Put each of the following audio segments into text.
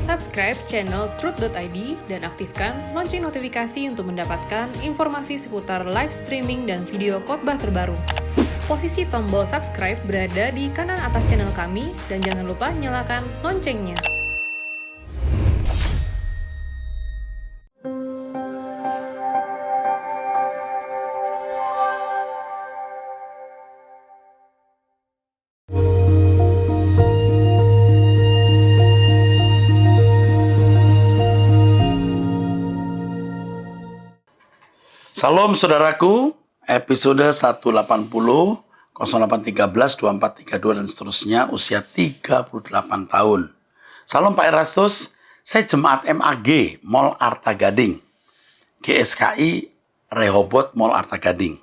Subscribe channel Truth.id dan aktifkan lonceng notifikasi untuk mendapatkan informasi seputar live streaming dan video khotbah terbaru. Posisi tombol subscribe berada di kanan atas channel kami dan jangan lupa nyalakan loncengnya. Salam saudaraku, episode 180, 0813, 2432 dan seterusnya, usia 38 tahun. Salam Pak Erastus, saya jemaat MAG, Mall Arta Gading, GSKI Rehoboth Mall Arta Gading.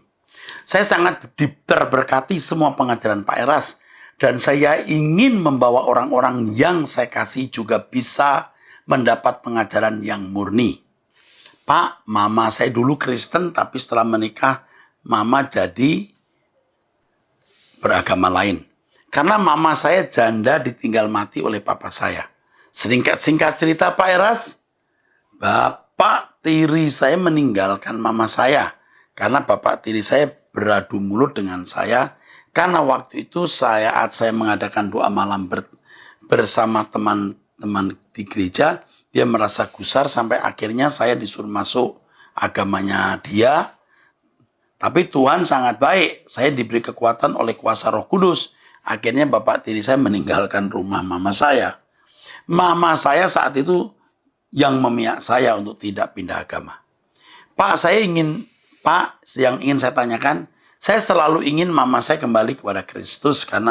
Saya sangat terberkati semua pengajaran Pak Eras, dan saya ingin membawa orang-orang yang saya kasih juga bisa mendapat pengajaran yang murni. Pak, mama saya dulu Kristen, tapi setelah menikah, mama jadi beragama lain. Karena mama saya janda ditinggal mati oleh papa saya. Singkat cerita Pak Eras, bapak tiri saya meninggalkan mama saya. Karena bapak tiri saya beradu mulut dengan saya. Karena waktu itu saat saya mengadakan doa malam bersama teman-teman di gereja, dia merasa gusar sampai akhirnya saya disuruh masuk agamanya dia. Tapi Tuhan sangat baik. Saya diberi kekuatan oleh kuasa Roh Kudus. Akhirnya bapak tiri saya meninggalkan rumah mama saya. Mama saya saat itu yang memihak saya untuk tidak pindah agama. Pak, yang ingin saya tanyakan, saya selalu ingin mama saya kembali kepada Kristus karena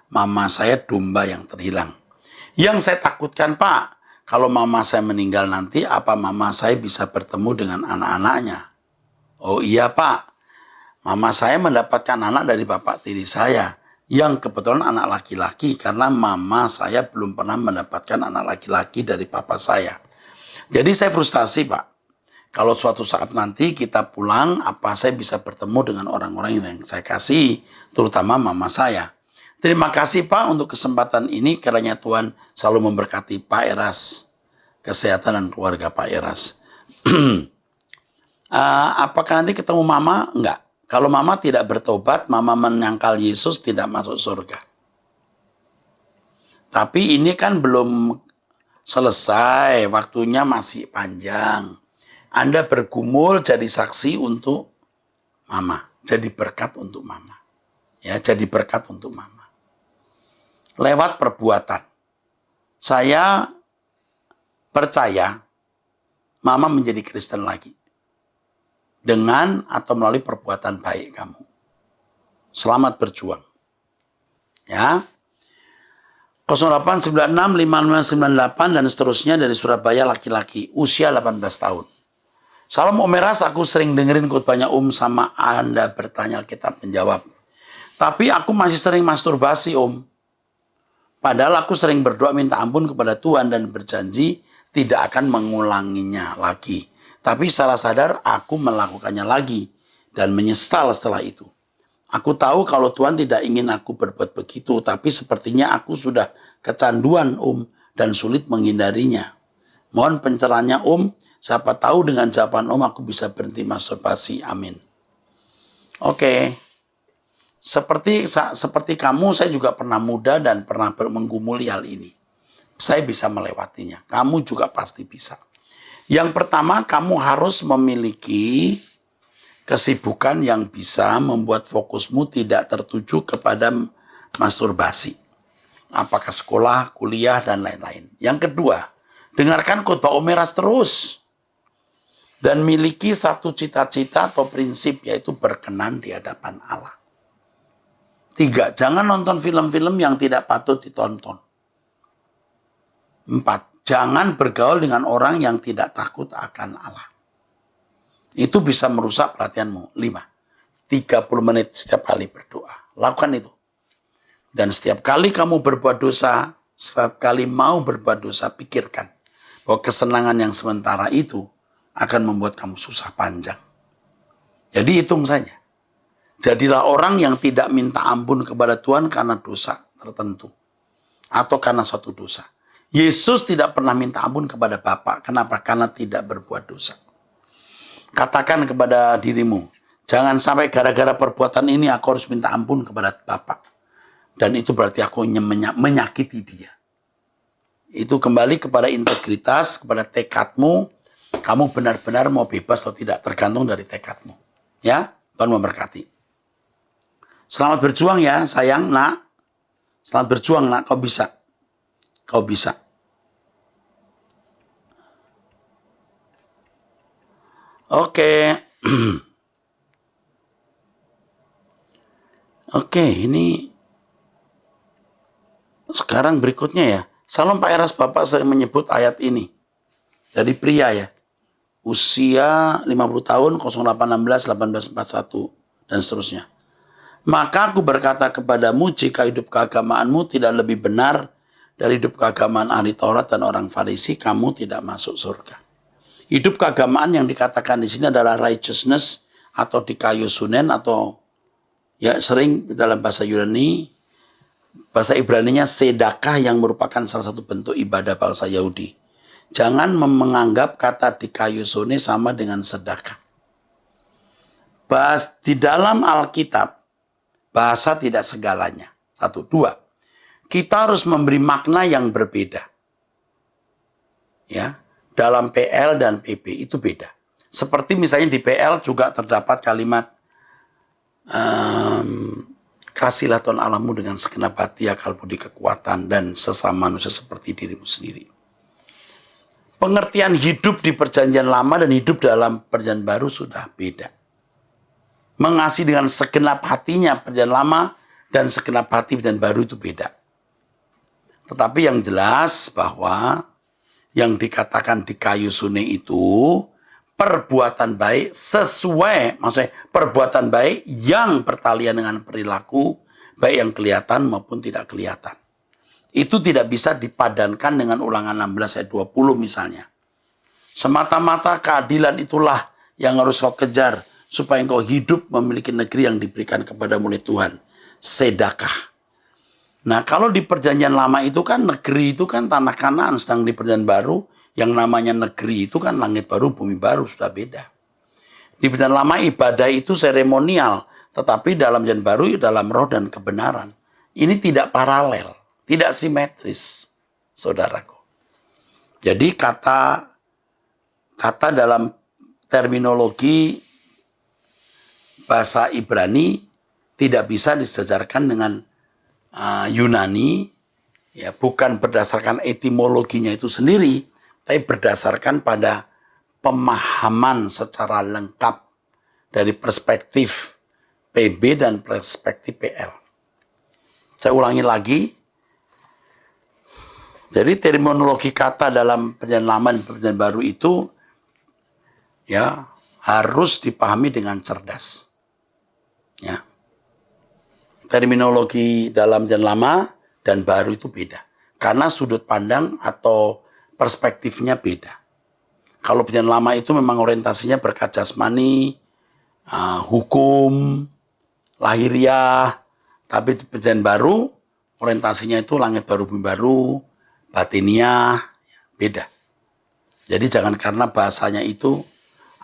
mama saya domba yang terhilang. Yang saya takutkan, Pak, kalau mama saya meninggal nanti, apa mama saya bisa bertemu dengan anak-anaknya? Oh iya Pak, mama saya mendapatkan anak dari bapak tiri saya, yang kebetulan anak laki-laki, karena mama saya belum pernah mendapatkan anak laki-laki dari papa saya. Jadi saya frustasi Pak, kalau suatu saat nanti kita pulang, apa saya bisa bertemu dengan orang-orang yang saya kasih, terutama mama saya. Terima kasih Pak untuk kesempatan ini, kiranya Tuhan selalu memberkati Pak Eras, kesehatan dan keluarga Pak Eras. Apakah nanti ketemu mama? Enggak. Kalau mama tidak bertobat, mama menyangkal Yesus tidak masuk surga. Tapi ini kan belum selesai, waktunya masih panjang. Anda bergumul jadi saksi untuk mama, jadi berkat untuk mama. Ya, jadi berkat untuk mama. Lewat perbuatan. Saya percaya mama menjadi Kristen lagi. Dengan atau melalui perbuatan baik kamu. Selamat berjuang. Ya. 08965598 dan seterusnya dari Surabaya laki-laki. Usia 18 tahun. Salam Om Eras, aku sering dengerin khotbahnya sama Anda bertanya Alkitab menjawab. Tapi aku masih sering masturbasi Om. Padahal aku sering berdoa minta ampun kepada Tuhan dan berjanji tidak akan mengulanginya lagi. Tapi secara sadar aku melakukannya lagi dan menyesal setelah itu. Aku tahu kalau Tuhan tidak ingin aku berbuat begitu, tapi sepertinya aku sudah kecanduan dan sulit menghindarinya. Mohon pencerahannya siapa tahu dengan jawaban aku bisa berhenti masturbasi. Amin. Oke. Seperti kamu, saya juga pernah muda dan pernah menggumuli hal ini. Saya bisa melewatinya. Kamu juga pasti bisa. Yang pertama, kamu harus memiliki kesibukan yang bisa membuat fokusmu tidak tertuju kepada masturbasi. Apakah sekolah, kuliah, dan lain-lain. Yang kedua, dengarkan khotbah Om Eras terus. Dan miliki satu cita-cita atau prinsip, yaitu berkenan di hadapan Allah. 3. Jangan nonton film-film yang tidak patut ditonton. 4. Jangan bergaul dengan orang yang tidak takut akan Allah. Itu bisa merusak perhatianmu. 5. 30 menit setiap kali berdoa. Lakukan itu. Dan setiap kali kamu berbuat dosa, setiap kali mau berbuat dosa, pikirkan bahwa kesenangan yang sementara itu akan membuat kamu susah panjang. Jadi hitung saja. Jadilah orang yang tidak minta ampun kepada Tuhan karena dosa tertentu. Atau karena suatu dosa. Yesus tidak pernah minta ampun kepada Bapa. Kenapa? Karena tidak berbuat dosa. Katakan kepada dirimu, jangan sampai gara-gara perbuatan ini aku harus minta ampun kepada Bapa. Dan itu berarti aku menyakiti dia. Itu kembali kepada integritas, kepada tekadmu. Kamu benar-benar mau bebas atau tidak, tergantung dari tekadmu. Ya, Tuhan memberkati. Selamat berjuang ya, sayang, nak. Selamat berjuang, nak. Kau bisa. Kau bisa. Oke. Oke, ini sekarang berikutnya ya. Salam Pak Eras, Bapak sering menyebut ayat ini. Dari pria ya. Usia 50 tahun, 0816, 1841, dan seterusnya. Maka aku berkata kepadamu, jika hidup keagamaanmu tidak lebih benar dari hidup keagamaan ahli Taurat dan orang Farisi, kamu tidak masuk surga. Hidup keagamaan yang dikatakan di sini adalah righteousness atau dikayusunen atau ya sering dalam bahasa Yunani, bahasa Ibraninya sedekah yang merupakan salah satu bentuk ibadah bangsa Yahudi. Jangan menganggap kata dikayusune sama dengan sedekah. Di dalam Alkitab, bahasa tidak segalanya. 1, 2. Kita harus memberi makna yang berbeda. Ya, dalam PL dan PB itu beda. Seperti misalnya di PL juga terdapat kalimat kasihlah Tuhan Allahmu dengan segenap hati, akal budi, kekuatan, dan sesama manusia seperti dirimu sendiri. Pengertian hidup di perjanjian lama dan hidup dalam perjanjian baru sudah beda. Mengasihi dengan segenap hatinya perjanjian lama dan segenap hati perjanjian baru itu beda. Tetapi yang jelas bahwa yang dikatakan dikayusune itu perbuatan baik sesuai, maksudnya perbuatan baik yang bertalian dengan perilaku, baik yang kelihatan maupun tidak kelihatan. Itu tidak bisa dipadankan dengan Ulangan 16 ayat 20 misalnya. Semata-mata keadilan itulah yang harus kau kejar supaya engkau hidup memiliki negeri yang diberikan kepadamu oleh Tuhan. Sedekah. Nah, kalau di perjanjian lama itu kan negeri itu kan tanah Kanaan, sedang di perjanjian baru yang namanya negeri itu kan langit baru, bumi baru, sudah beda. Di perjanjian lama ibadah itu seremonial, tetapi dalam perjanjian baru dalam roh dan kebenaran. Ini tidak paralel. Tidak simetris, saudaraku. Jadi kata dalam terminologi bahasa Ibrani tidak bisa disejarkan dengan Yunani, ya bukan berdasarkan etimologinya itu sendiri, tapi berdasarkan pada pemahaman secara lengkap dari perspektif PB dan perspektif PL. Saya ulangi lagi. Jadi terminologi kata dalam perjanjian lama dan perjanjian baru itu ya harus dipahami dengan cerdas. Ya. Terminologi dalam perjanjian lama dan baru itu beda. Karena sudut pandang atau perspektifnya beda. Kalau perjanjian lama itu memang orientasinya berkat jasmani, hukum, lahiriah. Tapi perjanjian baru orientasinya itu langit baru, bumi baru, batiniah, beda. Jadi jangan karena bahasanya itu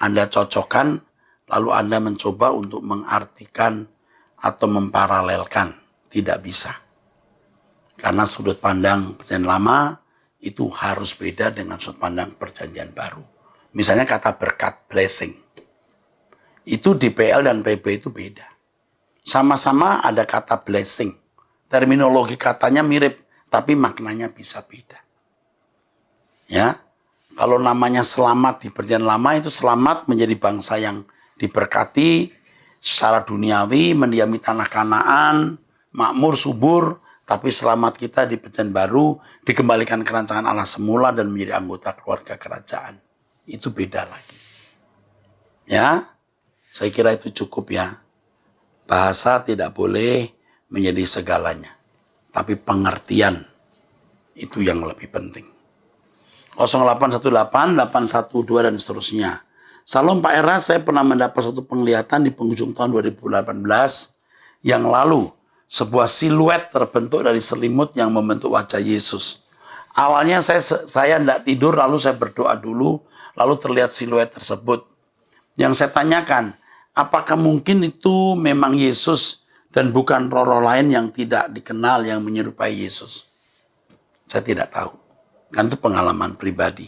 Anda cocokkan, lalu Anda mencoba untuk mengartikan atau memparalelkan. Tidak bisa. Karena sudut pandang perjanjian lama itu harus beda dengan sudut pandang perjanjian baru. Misalnya kata berkat, blessing. Itu di PL dan PB itu beda. Sama-sama ada kata blessing. Terminologi katanya mirip, tapi maknanya bisa beda. Ya, kalau namanya selamat di perjanjian lama itu selamat menjadi bangsa yang diberkati secara duniawi, mendiami tanah Kanaan, makmur, subur, tapi selamat kita di perjanjian baru dikembalikan ke rancangan Allah semula dan menjadi anggota keluarga kerajaan. Itu beda lagi. Ya, saya kira itu cukup ya. Bahasa tidak boleh menjadi segalanya. Tapi pengertian itu yang lebih penting. 0818, 812 dan seterusnya. Salam Pak Eras, saya pernah mendapat suatu penglihatan di penghujung tahun 2018 yang lalu. Sebuah siluet terbentuk dari selimut yang membentuk wajah Yesus. Awalnya saya tidak tidur, lalu saya berdoa dulu, lalu terlihat siluet tersebut. Yang saya tanyakan, apakah mungkin itu memang Yesus dan bukan roh-roh lain yang tidak dikenal yang menyerupai Yesus? Saya tidak tahu. Kan itu pengalaman pribadi.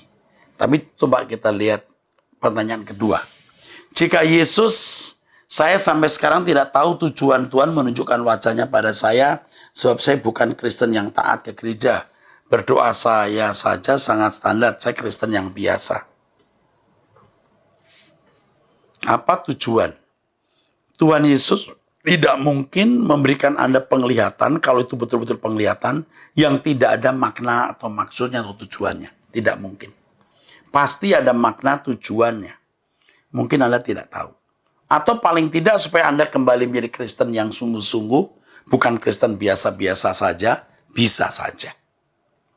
Tapi coba kita lihat pertanyaan kedua. Jika Yesus, saya sampai sekarang tidak tahu tujuan Tuhan menunjukkan wajahnya pada saya, sebab saya bukan Kristen yang taat ke gereja. Berdoa saya saja sangat standar, saya Kristen yang biasa. Apa tujuan? Tuhan Yesus tidak mungkin memberikan Anda penglihatan, kalau itu betul-betul penglihatan, yang tidak ada makna atau maksudnya atau tujuannya. Tidak mungkin. Pasti ada makna tujuannya. Mungkin Anda tidak tahu. Atau paling tidak supaya Anda kembali menjadi Kristen yang sungguh-sungguh, bukan Kristen biasa-biasa saja, bisa saja.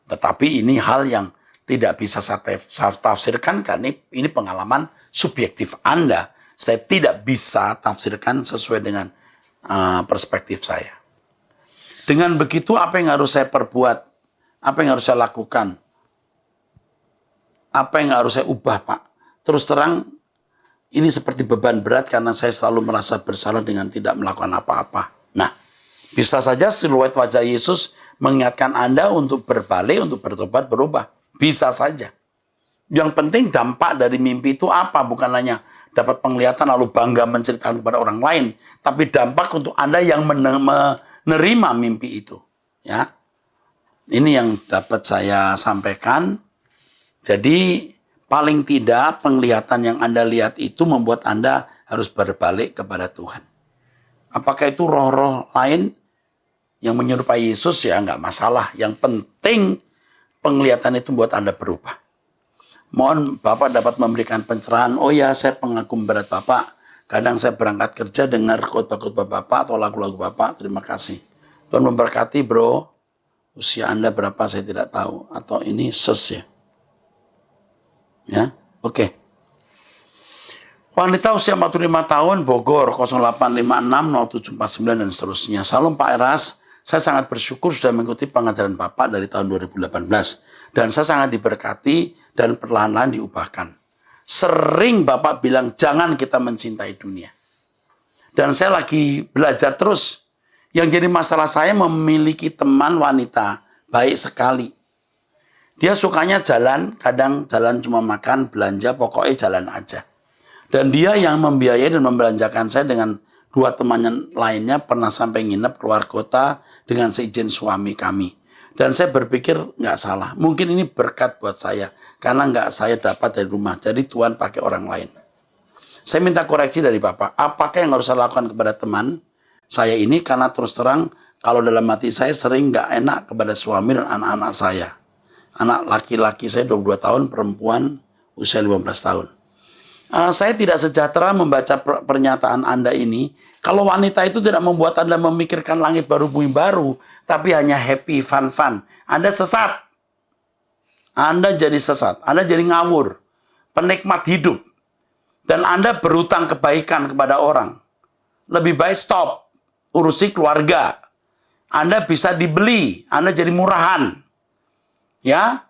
Tetapi ini hal yang tidak bisa saya tafsirkan karena ini pengalaman subjektif Anda. Saya tidak bisa tafsirkan sesuai dengan perspektif saya. Dengan begitu, apa yang harus saya perbuat? Apa yang harus saya lakukan? Apa yang harus saya ubah, Pak? Terus terang, ini seperti beban berat karena saya selalu merasa bersalah dengan tidak melakukan apa-apa. Nah, bisa saja siluet wajah Yesus mengingatkan Anda untuk berbalik, untuk bertobat, berubah. Bisa saja. Yang penting dampak dari mimpi itu apa? Bukan hanya dapat penglihatan lalu bangga menceritakan kepada orang lain. Tapi dampak untuk Anda yang menerima mimpi itu. Ya, ini yang dapat saya sampaikan. Jadi, paling tidak penglihatan yang Anda lihat itu membuat Anda harus berbalik kepada Tuhan. Apakah itu roh-roh lain yang menyerupai Yesus? Ya nggak masalah. Yang penting penglihatan itu buat Anda berubah. Mohon Bapak dapat memberikan pencerahan. Oh ya, saya pengagum berat Bapak. Kadang saya berangkat kerja dengar khotbah-khotbah Bapak atau lagu-lagu Bapak. Terima kasih. Tuhan memberkati bro. Usia Anda berapa saya tidak tahu. Atau ini ses ya. Ya, oke. Wanita usia 45 tahun, Bogor, 08560749 dan seterusnya. Salam Pak Eras, saya sangat bersyukur sudah mengikuti pengajaran Bapak dari tahun 2018. Dan saya sangat diberkati dan perlahan-lahan diubahkan. Sering Bapak bilang, jangan kita mencintai dunia. Dan saya lagi belajar terus. Yang jadi masalah saya memiliki teman wanita, baik sekali. Dia sukanya jalan, kadang jalan cuma makan, belanja, pokoknya jalan aja. Dan dia yang membiayai dan membelanjakan saya dengan dua temannya lainnya pernah sampai nginep keluar kota dengan seizin suami kami. Dan saya berpikir nggak salah. Mungkin ini berkat buat saya. Karena nggak saya dapat dari rumah. Jadi Tuhan pakai orang lain. Saya minta koreksi dari Bapak. Apakah yang harus saya lakukan kepada teman saya ini? Karena terus terang kalau dalam hati saya sering nggak enak kepada suami dan anak-anak saya. Anak laki-laki saya 22 tahun, perempuan usia 15 tahun. Saya tidak sejahtera membaca pernyataan Anda ini. Kalau wanita itu tidak membuat Anda memikirkan langit baru, bumi baru, tapi hanya happy, fun. Anda sesat. Anda jadi sesat. Anda jadi ngawur. Penikmat hidup. Dan Anda berutang kebaikan kepada orang. Lebih baik stop. Urusi keluarga. Anda bisa dibeli. Anda jadi murahan. Ya,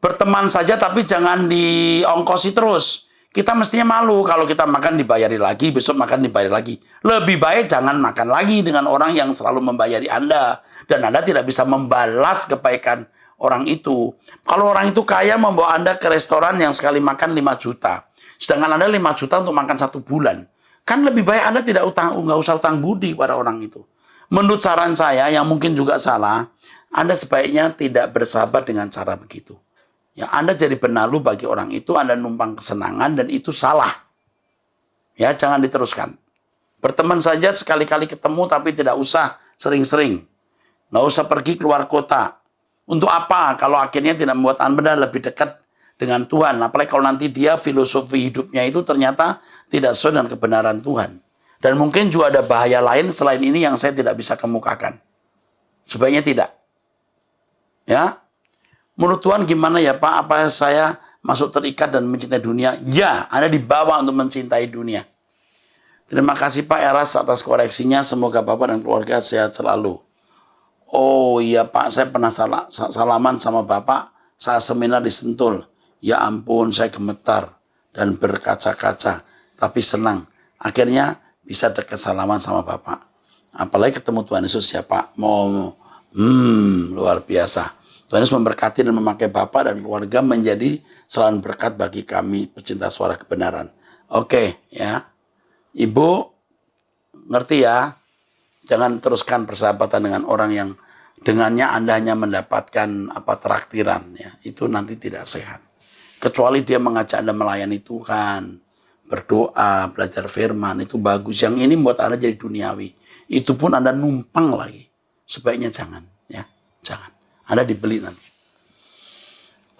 berteman saja tapi jangan diongkosi terus. Kita mestinya malu kalau kita makan dibayari lagi, besok makan dibayari lagi. Lebih baik jangan makan lagi dengan orang yang selalu membayari Anda. Dan Anda tidak bisa membalas kebaikan orang itu. Kalau orang itu kaya membawa Anda ke restoran yang sekali makan 5 juta. Sedangkan Anda 5 juta untuk makan 1 bulan. Kan lebih baik Anda nggak usah utang budi pada orang itu. Menurut saran saya yang mungkin juga salah, Anda sebaiknya tidak bersahabat dengan cara begitu. Ya, Anda jadi benalu bagi orang itu, Anda numpang kesenangan dan itu salah. Ya, jangan diteruskan. Berteman saja sekali-kali ketemu tapi tidak usah sering-sering. Nggak usah pergi keluar kota. Untuk apa? Kalau akhirnya tidak membuat Anda lebih dekat dengan Tuhan. Apalagi kalau nanti dia filosofi hidupnya itu ternyata tidak sesuai dengan kebenaran Tuhan. Dan mungkin juga ada bahaya lain selain ini yang saya tidak bisa kemukakan. Sebaiknya tidak. Ya, menurut Tuhan gimana ya Pak? Apa saya masuk terikat dan mencintai dunia? Ya, Anda dibawa untuk mencintai dunia. Terima kasih Pak Eras atas koreksinya. Semoga Bapak dan keluarga sehat selalu. Oh iya Pak, saya pernah salaman sama Bapak saat seminar di Sentul. Ya ampun, saya gemetar dan berkaca-kaca, tapi senang. Akhirnya bisa dekat salaman sama Bapak. Apalagi ketemu Tuhan Yesus ya Pak. Luar biasa. Tuhan Yesus memberkati dan memakai Bapak dan keluarga menjadi saluran berkat bagi kami pecinta suara kebenaran. Oke ya, Ibu ngerti ya. Jangan teruskan persahabatan dengan orang yang dengannya Anda hanya mendapatkan traktiran ya. Itu nanti tidak sehat. Kecuali dia mengajak Anda melayani Tuhan, berdoa, belajar firman, itu bagus. Yang ini buat Anda jadi duniawi. Itu pun Anda numpang lagi. Sebaiknya jangan ya. Jangan. Anda dibeli nanti.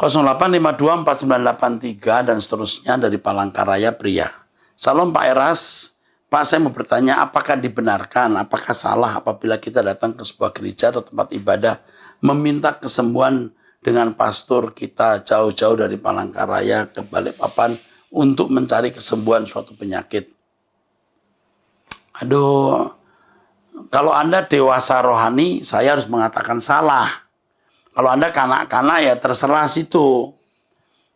08524983 dan seterusnya dari Palangkaraya pria. Salam Pak Eras. Pak, saya mau bertanya, apakah dibenarkan, apakah salah apabila kita datang ke sebuah gereja atau tempat ibadah meminta kesembuhan dengan pastor kita jauh-jauh dari Palangkaraya ke Balikpapan untuk mencari kesembuhan suatu penyakit? Aduh, kalau Anda dewasa rohani, saya harus mengatakan salah. Kalau Anda kanak-kanak ya terserah situ.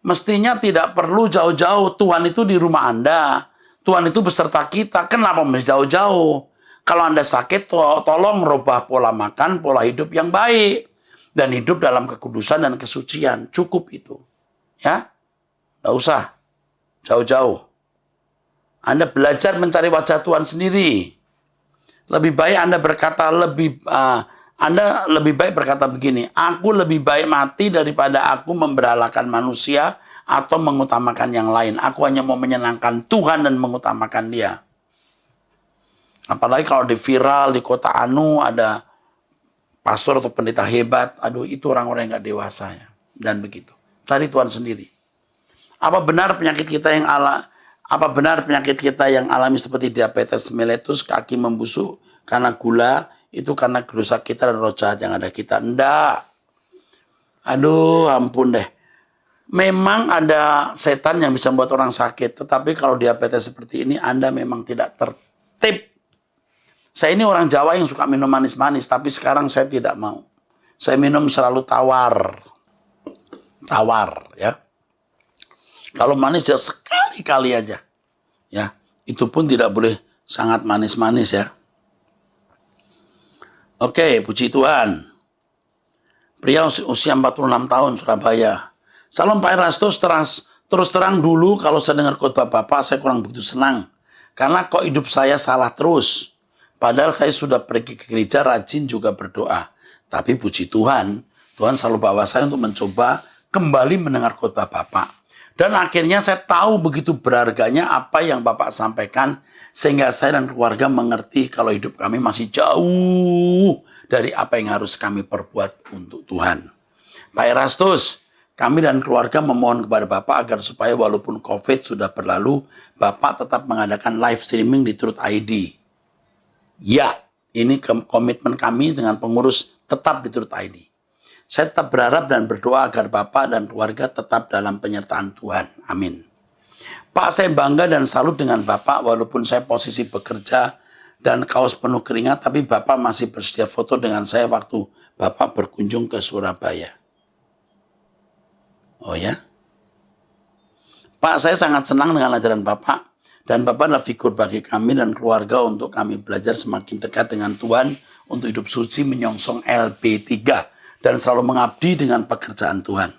Mestinya tidak perlu jauh-jauh, Tuhan itu di rumah Anda. Tuhan itu beserta kita. Kenapa mesti jauh-jauh? Kalau Anda sakit, tolong rubah pola makan, pola hidup yang baik. Dan hidup dalam kekudusan dan kesucian. Cukup itu. Ya, nggak usah jauh-jauh. Anda belajar mencari wajah Tuhan sendiri. Lebih baik Anda berkata Anda lebih baik berkata begini, aku lebih baik mati daripada aku memberhalakan manusia atau mengutamakan yang lain. Aku hanya mau menyenangkan Tuhan dan mengutamakan Dia. Apalagi kalau di viral di kota Anu ada pastor atau pendeta hebat, aduh itu orang-orang yang gak dewasa ya. Dan begitu. Cari Tuhan sendiri. Apa benar penyakit kita yang alami seperti diabetes mellitus, kaki membusuk karena gula, itu karena dosa kita dan roh jahat yang ada kita? Enggak. Aduh, ampun deh. Memang ada setan yang bisa membuat orang sakit, tetapi kalau diabetes seperti ini, Anda memang tidak tertib. Saya ini orang Jawa yang suka minum manis-manis, tapi sekarang saya tidak mau. Saya minum selalu tawar. Tawar, ya. Kalau manis ya sekali-kali aja. Ya, itu pun tidak boleh sangat manis-manis ya. Oke, puji Tuhan. Pria usia 46 tahun, Surabaya. Salam Pak Erastus, terus terang dulu kalau saya dengar khotbah Bapak, saya kurang begitu senang. Karena kok hidup saya salah terus. Padahal saya sudah pergi ke gereja, rajin juga berdoa. Tapi puji Tuhan, Tuhan selalu bawa saya untuk mencoba kembali mendengar khotbah Bapak. Dan akhirnya saya tahu begitu berharganya apa yang Bapak sampaikan, sehingga saya dan keluarga mengerti kalau hidup kami masih jauh dari apa yang harus kami perbuat untuk Tuhan. Pak Erastus, kami dan keluarga memohon kepada Bapak agar supaya walaupun COVID sudah berlalu, Bapak tetap mengadakan live streaming di Truth ID. Ya, ini komitmen kami dengan pengurus tetap di Truth ID. Saya tetap berharap dan berdoa agar Bapak dan keluarga tetap dalam penyertaan Tuhan. Amin. Pak, saya bangga dan salut dengan Bapak walaupun saya posisi bekerja dan kaos penuh keringat, tapi Bapak masih bersedia foto dengan saya waktu Bapak berkunjung ke Surabaya. Oh ya? Pak, saya sangat senang dengan ajaran Bapak. Dan Bapak adalah figur bagi kami dan keluarga untuk kami belajar semakin dekat dengan Tuhan untuk hidup suci menyongsong LB3 dan selalu mengabdi dengan pekerjaan Tuhan.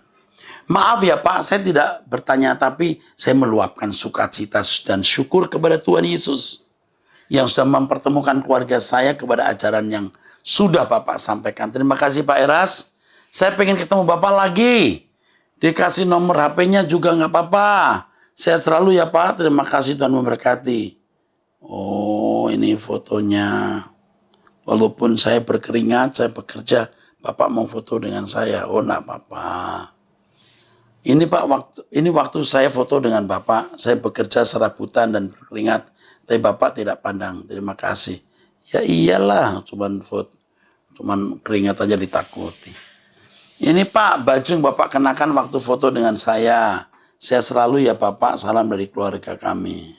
Maaf ya Pak, saya tidak bertanya, tapi saya meluapkan sukacita dan syukur kepada Tuhan Yesus yang sudah mempertemukan keluarga saya kepada ajaran yang sudah Bapak sampaikan. Terima kasih Pak Eras. Saya pengen ketemu Bapak lagi. Dikasih nomor HP-nya juga nggak apa-apa. Sehat selalu ya Pak. Terima kasih, Tuhan memberkati. Oh, ini fotonya. Walaupun saya berkeringat, saya bekerja, Bapak mau foto dengan saya. Oh, enggak apa-apa. Ini Pak, waktu saya foto dengan Bapak, saya bekerja serabutan dan berkeringat, tapi Bapak tidak pandang. Terima kasih. Ya iyalah, cuman keringat aja ditakuti. Ini Pak, baju yang Bapak kenakan waktu foto dengan saya. Sehat selalu ya Bapak, salam dari keluarga kami.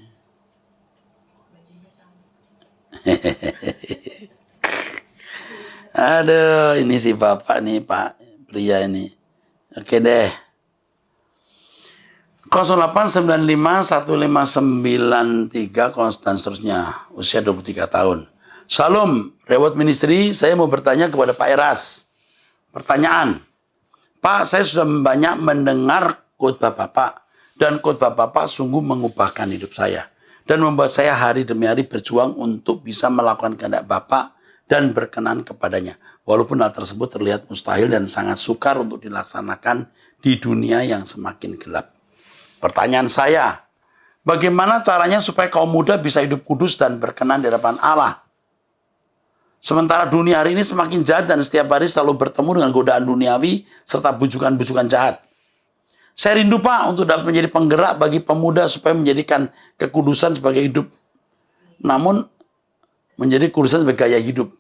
Aduh, ini si Bapak nih, Pak pria ini. Oke deh. 08951593 dan seterusnya. Usia 23 tahun. Salam, Reward Ministry. Saya mau bertanya kepada Pak Eras. Pertanyaan. Pak, saya sudah banyak mendengar khotbah Bapak. Dan khotbah Bapak sungguh mengubahkan hidup saya. Dan membuat saya hari demi hari berjuang untuk bisa melakukan kehendak Bapak dan berkenan kepadanya. Walaupun hal tersebut terlihat mustahil dan sangat sukar untuk dilaksanakan di dunia yang semakin gelap. Pertanyaan saya, bagaimana caranya supaya kaum muda bisa hidup kudus dan berkenan di hadapan Allah? Sementara dunia hari ini semakin jahat dan setiap hari selalu bertemu dengan godaan duniawi serta bujukan-bujukan jahat. Saya rindu Pak untuk dapat menjadi penggerak bagi pemuda supaya menjadikan kekudusan sebagai hidup. Namun menjadi kekudusan sebagai gaya hidup.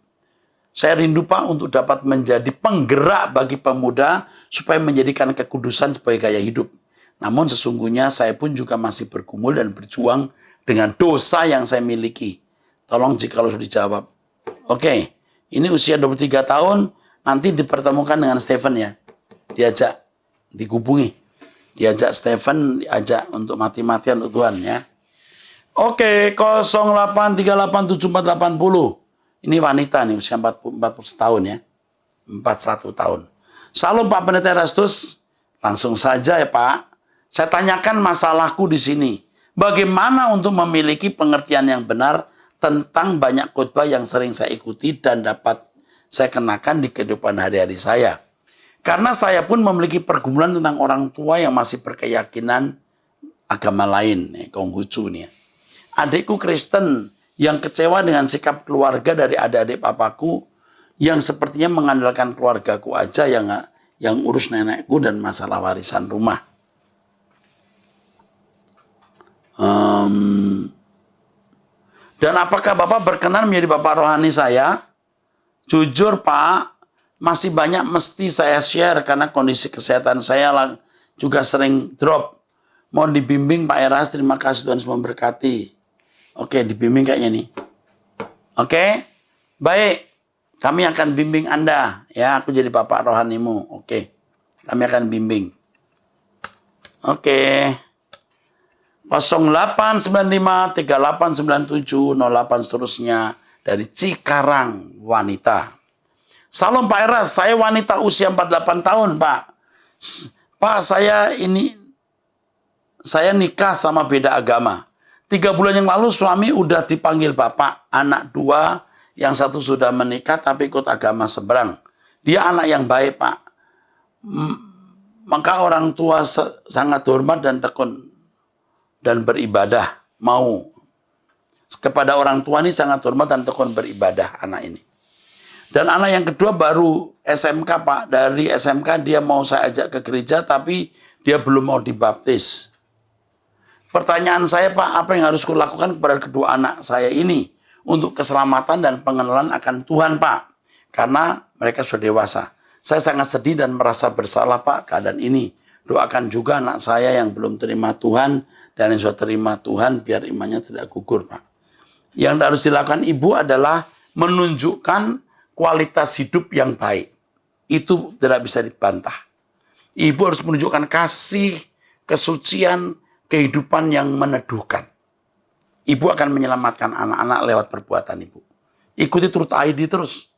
Saya rindu Pak untuk dapat menjadi penggerak bagi pemuda supaya menjadikan kekudusan sebagai gaya hidup. Namun sesungguhnya saya pun juga masih bergumul dan berjuang dengan dosa yang saya miliki. Tolong jika sudah dijawab. Oke, ini usia 23 tahun, nanti dipertemukan dengan Stephen ya. Diajak, dihubungi. Diajak Stephen, diajak untuk mati-matian untuk Tuhan ya. Oke, 08387480. Ini wanita nih, usia 40 tahun ya. 41 tahun. Salam Pak Pendeta Erastus. Langsung saja ya Pak. Saya tanyakan masalahku di sini. Bagaimana untuk memiliki pengertian yang benar tentang banyak khotbah yang sering saya ikuti dan dapat saya kenakan di kehidupan hari-hari saya. Karena saya pun memiliki pergumulan tentang orang tua yang masih berkeyakinan agama lain. Konghucu nih ya. Adikku Kristen yang kecewa dengan sikap keluarga dari adik-adik papaku yang sepertinya mengandalkan keluargaku aja yang urus nenekku dan masalah warisan rumah. Dan apakah Bapak berkenan menjadi Bapak rohani saya? Jujur Pak, masih banyak mesti saya share karena kondisi kesehatan saya juga sering drop. Mohon dibimbing Pak Eras, terima kasih Tuhan Yesus memberkati. Oke, dibimbing kayaknya nih. Oke, baik. Kami akan bimbing Anda. Ya, aku jadi Bapak rohanimu. Oke, kami akan bimbing. Oke. 0895389708 seterusnya dari Cikarang wanita. Salam Pak Eras, saya wanita usia 48 tahun Pak. Pak saya nikah sama beda agama. 3 bulan yang lalu suami udah dipanggil Bapak, anak 2, yang 1 sudah menikah tapi ikut agama seberang. Dia anak yang baik Pak. Maka orang tua sangat hormat dan tekun dan beribadah, mau kepada orang tua ini sangat hormat dan tekun beribadah anak ini. Dan anak yang kedua baru SMK Pak, dari SMK dia mau saya ajak ke gereja tapi dia belum mau dibaptis. Pertanyaan saya Pak, apa yang harus kulakukan kepada kedua anak saya ini untuk keselamatan dan pengenalan akan Tuhan Pak? Karena mereka sudah dewasa. Saya sangat sedih dan merasa bersalah Pak keadaan ini. Doakan juga anak saya yang belum terima Tuhan dan yang sudah terima Tuhan biar imannya tidak gugur Pak. Yang harus dilakukan ibu adalah menunjukkan kualitas hidup yang baik. Itu tidak bisa dibantah. Ibu harus menunjukkan kasih, kesucian, kehidupan yang meneduhkan. Ibu akan menyelamatkan anak-anak lewat perbuatan ibu. Ikuti Truth ID terus.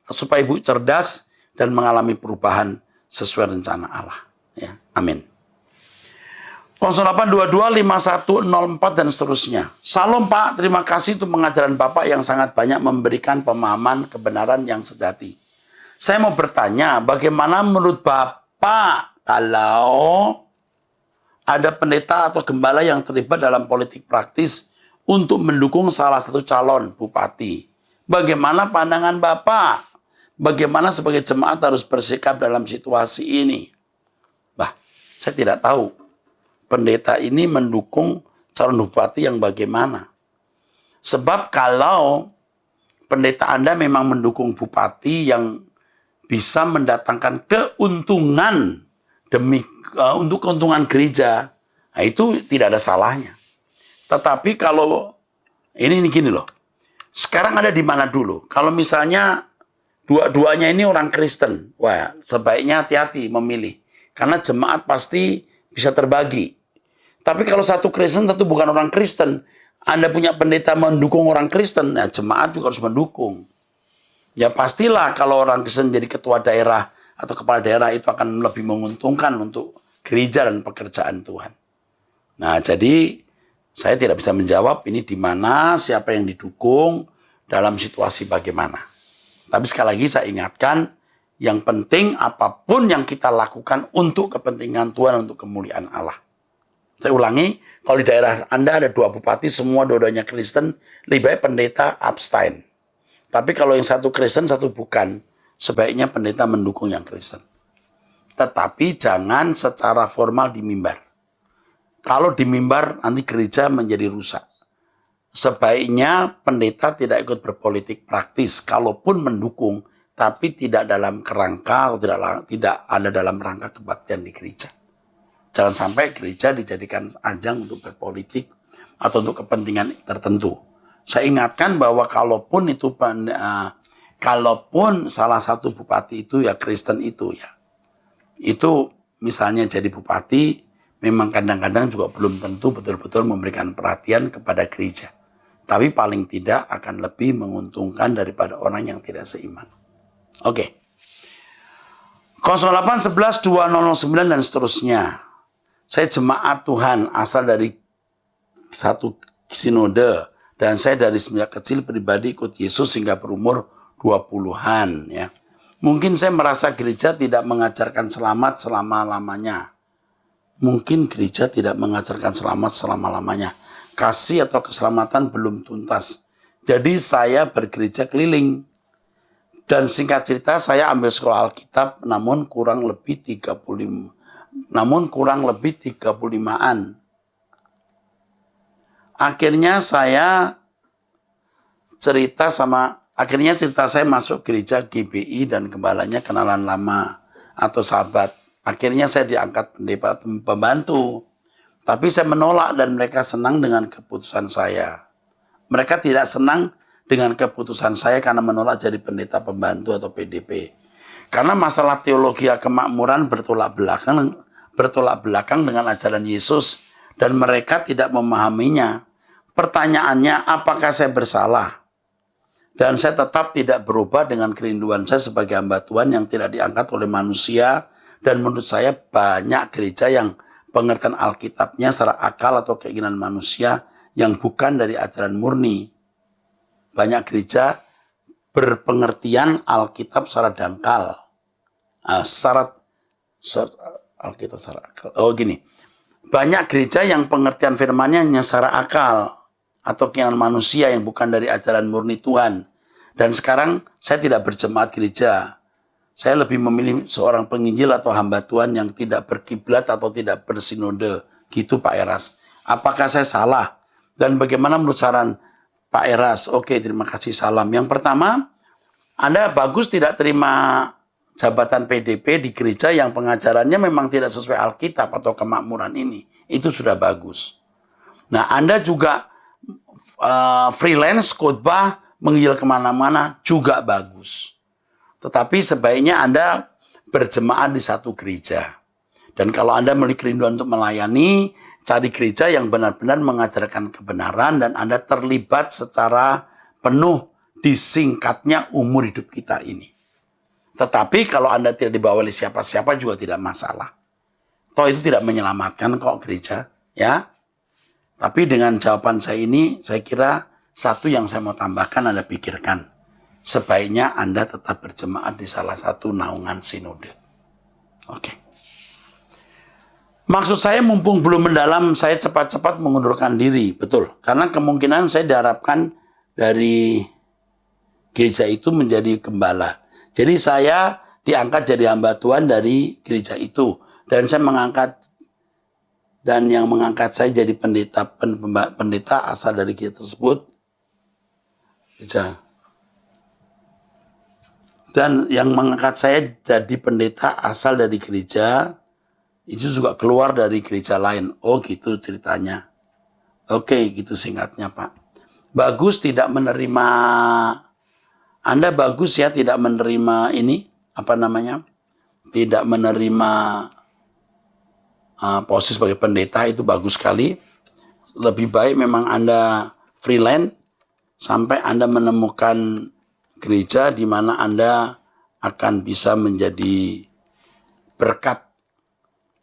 Supaya ibu cerdas dan mengalami perubahan sesuai rencana Allah. Ya, amin. 08225104 dan seterusnya. Salam Pak, terima kasih untuk pengajaran Bapak yang sangat banyak memberikan pemahaman kebenaran yang sejati. Saya mau bertanya, bagaimana menurut Bapak kalau ada pendeta atau gembala yang terlibat dalam politik praktis untuk mendukung salah satu calon bupati? Bagaimana pandangan Bapak? Bagaimana sebagai jemaat harus bersikap dalam situasi ini? Saya tidak tahu pendeta ini mendukung calon bupati yang bagaimana. Sebab kalau pendeta Anda memang mendukung bupati yang bisa mendatangkan keuntungan untuk keuntungan gereja, nah itu tidak ada salahnya. Tetapi kalau ini gini loh, sekarang ada di mana dulu? Kalau misalnya Dua-duanya ini orang Kristen. Wah, sebaiknya hati-hati memilih. Karena jemaat pasti bisa terbagi. Tapi kalau satu Kristen, satu bukan orang Kristen, Anda punya pendeta mendukung orang Kristen, ya jemaat juga harus mendukung. Ya pastilah kalau orang Kristen jadi ketua daerah atau kepala daerah itu akan lebih menguntungkan untuk gereja dan pekerjaan Tuhan. Nah, jadi saya tidak bisa menjawab ini di mana, siapa yang didukung, dalam situasi bagaimana. Tapi sekali lagi saya ingatkan, yang penting apapun yang kita lakukan untuk kepentingan Tuhan, untuk kemuliaan Allah. Saya ulangi, kalau di daerah Anda ada 2 bupati, semua dua-duanya Kristen, lebih baik pendeta abstain. Tapi kalau yang satu Kristen, satu bukan, sebaiknya pendeta mendukung yang Kristen. Tetapi jangan secara formal di mimbar. Kalau di mimbar, nanti gereja menjadi rusak. Sebaiknya pendeta tidak ikut berpolitik praktis, kalaupun mendukung, tapi tidak dalam kerangka atau tidak ada dalam rangka kebaktian di gereja. Jangan sampai gereja dijadikan ajang untuk berpolitik atau untuk kepentingan tertentu. Saya ingatkan bahwa kalaupun salah satu bupati itu ya Kristen itu ya, itu misalnya jadi bupati, memang kadang-kadang juga belum tentu betul-betul memberikan perhatian kepada gereja. Tapi paling tidak akan lebih menguntungkan daripada orang yang tidak seiman. Oke. 08 11 2009 dan seterusnya. Saya jemaat Tuhan asal dari satu sinode. Dan saya dari semenjak kecil pribadi ikut Yesus hingga berumur 20-an. Ya. Mungkin saya merasa gereja tidak mengajarkan selamat selama-lamanya. Mungkin gereja tidak mengajarkan selamat selama-lamanya. Kasih atau keselamatan belum tuntas. Jadi saya bergereja keliling. Dan singkat cerita saya ambil sekolah Alkitab namun kurang lebih 35-an. Akhirnya cerita saya masuk gereja GBI dan gembalanya kenalan lama atau sahabat. Akhirnya saya diangkat pembantu. Tapi saya menolak dan mereka senang dengan keputusan saya. Mereka tidak senang dengan keputusan saya karena menolak jadi pendeta pembantu atau PDP. Karena masalah teologi kemakmuran bertolak belakang dengan ajaran Yesus dan mereka tidak memahaminya. Pertanyaannya, apakah saya bersalah? Dan saya tetap tidak berubah dengan kerinduan saya sebagai hamba Tuhan yang tidak diangkat oleh manusia. Dan menurut saya banyak gereja yang pengertian Alkitabnya secara akal atau keinginan manusia yang bukan dari ajaran murni. Banyak gereja berpengertian Alkitab secara dangkal. Alkitab secara akal. Gini. Banyak gereja yang pengertian firman-Nya hanya secara akal atau keinginan manusia yang bukan dari ajaran murni Tuhan. Dan sekarang saya tidak berjemaat gereja. Saya lebih memilih seorang penginjil atau hamba Tuhan yang tidak berkiblat atau tidak bersinode. Gitu Pak Eras. Apakah saya salah? Dan bagaimana menurut saran Pak Eras? Oke, terima kasih, salam. Yang pertama, Anda bagus tidak terima jabatan PDP di gereja yang pengajarannya memang tidak sesuai Alkitab atau kemakmuran ini. Itu sudah bagus. Nah, Anda juga freelance khotbah menginjil kemana-mana juga bagus. Tetapi sebaiknya Anda berjemaat di satu gereja. Dan kalau Anda memiliki kerinduan untuk melayani, cari gereja yang benar-benar mengajarkan kebenaran dan Anda terlibat secara penuh di singkatnya umur hidup kita ini. Tetapi kalau Anda tidak dibawa oleh siapa-siapa juga tidak masalah. Toh itu tidak menyelamatkan kok gereja, ya. Tapi dengan jawaban saya ini, saya kira satu yang saya mau tambahkan Anda pikirkan. Sebaiknya Anda tetap berjemaat di salah satu naungan sinode. Oke. Maksud saya mumpung belum mendalam, saya cepat-cepat mengundurkan diri. Betul. Karena kemungkinan saya diharapkan dari gereja itu menjadi gembala. Jadi saya diangkat jadi hamba Tuhan dari gereja itu. Dan saya yang mengangkat saya jadi pendeta asal dari gereja tersebut. Gereja. Dan yang mengangkat saya jadi pendeta asal dari gereja, itu juga keluar dari gereja lain. Oh gitu ceritanya. Oke, gitu singkatnya Pak. Bagus tidak menerima Anda bagus ya tidak menerima ini, tidak menerima posisi sebagai pendeta, itu bagus sekali. Lebih baik memang Anda freelance sampai Anda menemukan gereja di mana Anda akan bisa menjadi berkat,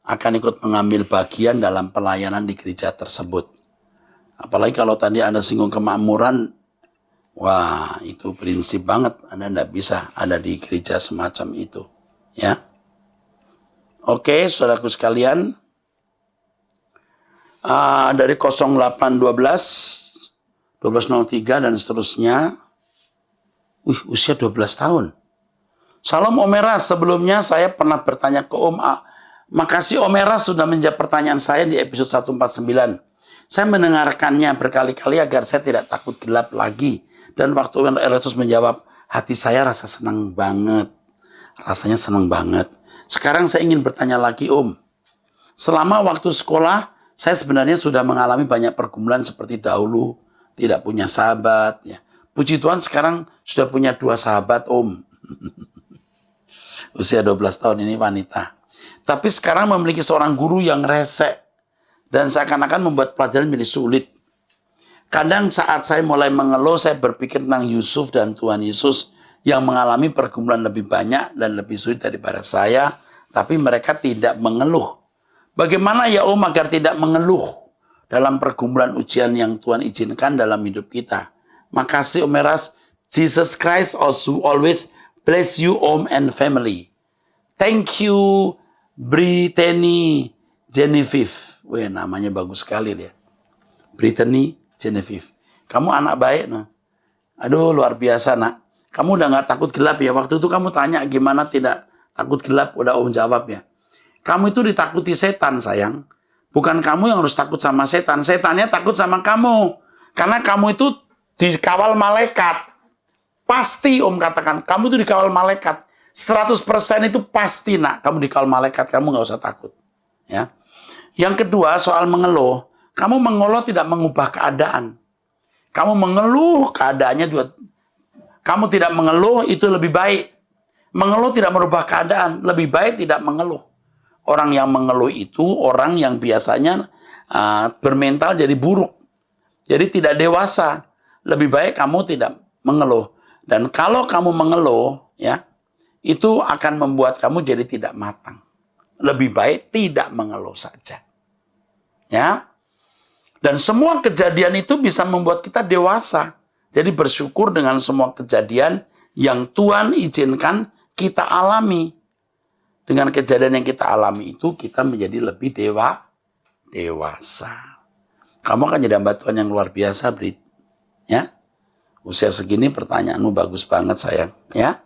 akan ikut mengambil bagian dalam pelayanan di gereja tersebut. Apalagi kalau tadi Anda singgung kemakmuran, wah itu prinsip banget. Anda tidak bisa ada di gereja semacam itu. Ya. Oke, saudaraku sekalian. Dari 0812, 1203 dan seterusnya. Usia 12 tahun. Salam Om Eras, sebelumnya saya pernah bertanya ke Om. Makasih Om Eras sudah menjawab pertanyaan saya di episode 149. Saya mendengarkannya berkali-kali agar saya tidak takut gelap lagi. Dan waktu Om Eras menjawab, hati saya rasa senang banget. Rasanya senang banget. Sekarang saya ingin bertanya lagi Om. Selama waktu sekolah, saya sebenarnya sudah mengalami banyak pergumulan seperti dahulu. Tidak punya sahabat. Ya. Puji Tuhan sekarang sudah punya 2 sahabat Om. Usia 12 tahun ini wanita. Tapi sekarang memiliki seorang guru yang rese. Dan seakan-akan membuat pelajaran menjadi sulit. Kadang saat saya mulai mengeluh, saya berpikir tentang Yusuf dan Tuhan Yesus yang mengalami pergumulan lebih banyak dan lebih sulit daripada saya. Tapi mereka tidak mengeluh. Bagaimana ya Om agar tidak mengeluh dalam pergumulan ujian yang Tuhan izinkan dalam hidup kita? Makasih Om Eras. Jesus Christ also always bless you Om and family. Thank you Brittany Genevieve. Wih, namanya bagus sekali dia. Brittany Genevieve. Kamu anak baik, nah. Aduh, luar biasa, nak. Kamu udah gak takut gelap ya? Waktu itu kamu tanya gimana tidak takut gelap, udah Om jawab ya. Kamu itu ditakuti setan, sayang. Bukan kamu yang harus takut sama setan. Setannya takut sama kamu. Karena kamu itu dikawal malaikat. Pasti Om katakan, kamu itu dikawal malaikat. 100% itu pasti, nak. Kamu dikawal malaikat, kamu gak usah takut. Ya. Yang kedua, soal mengeluh. Kamu mengeluh tidak mengubah keadaan. Kamu mengeluh keadaannya juga. Kamu tidak mengeluh itu lebih baik. Mengeluh tidak merubah keadaan. Lebih baik tidak mengeluh. Orang yang mengeluh itu orang yang biasanya bermental jadi buruk. Jadi tidak dewasa. Lebih baik kamu tidak mengeluh. Dan kalau kamu mengeluh, ya, itu akan membuat kamu jadi tidak matang. Lebih baik tidak mengeluh saja. Ya. Dan semua kejadian itu bisa membuat kita dewasa. Jadi bersyukur dengan semua kejadian yang Tuhan izinkan kita alami. Dengan kejadian yang kita alami itu, kita menjadi lebih dewasa. Kamu akan jadi hamba Tuhan yang luar biasa, Brit. Ya. Usia segini pertanyaanmu bagus banget, sayang. Ya.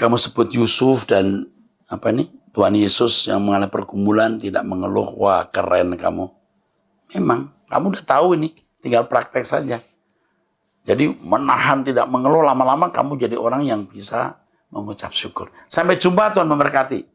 Kamu sebut Yusuf dan Tuhan Yesus yang mengalami pergumulan, tidak mengeluh. Wah, keren kamu. Memang, kamu udah tahu ini. Tinggal praktek saja. Jadi menahan tidak mengeluh, lama-lama kamu jadi orang yang bisa mengucap syukur. Sampai jumpa, Tuhan memberkati.